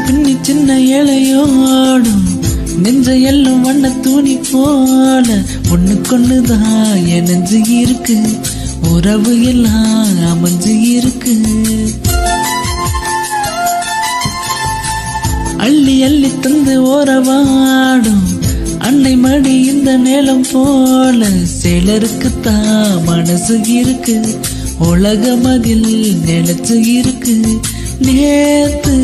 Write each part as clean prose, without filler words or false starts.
பின்னி சின்ன இலையோடும் நெஞ்ச எல்லும் வண்ண துணி போல ஒண்ணுக்கொண்ணுதான் என் நெஞ்சு இருக்கு, உறவு எல்லாம் அமைஞ்சு இருக்கு. அள்ளி அள்ளி தந்து ஓரவாடும் அன்னை மடி இந்த நேலம் போல சிலருக்குத்தான் மனசு இருக்கு, உலகம் அதில் நினைச்சு இருக்கு. நேத்து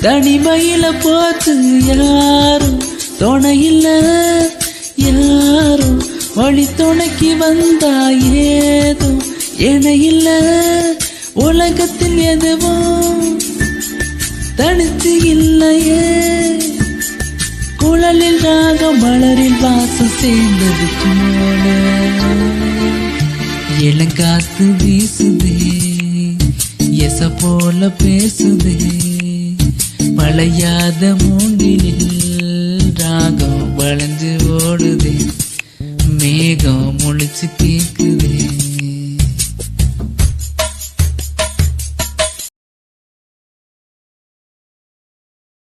தனிமையில போச்சு யாரும் துணையில்ல, யாரும் வழி துணைக்கு வந்தா ஏதும் என இல்ல. உலகத்தில் எதுவும் தனித்து இல்லையே, குழலில் ராகம் மலரில் வாசம் சேர்ந்தது போல. இளங்காத்து வீசுதே எச போல பேசுதே, மழையாத மூங்கிலில் ராகம் வளைஞ்சு ஓடுதே, மேகம் முழிச்சு கேட்க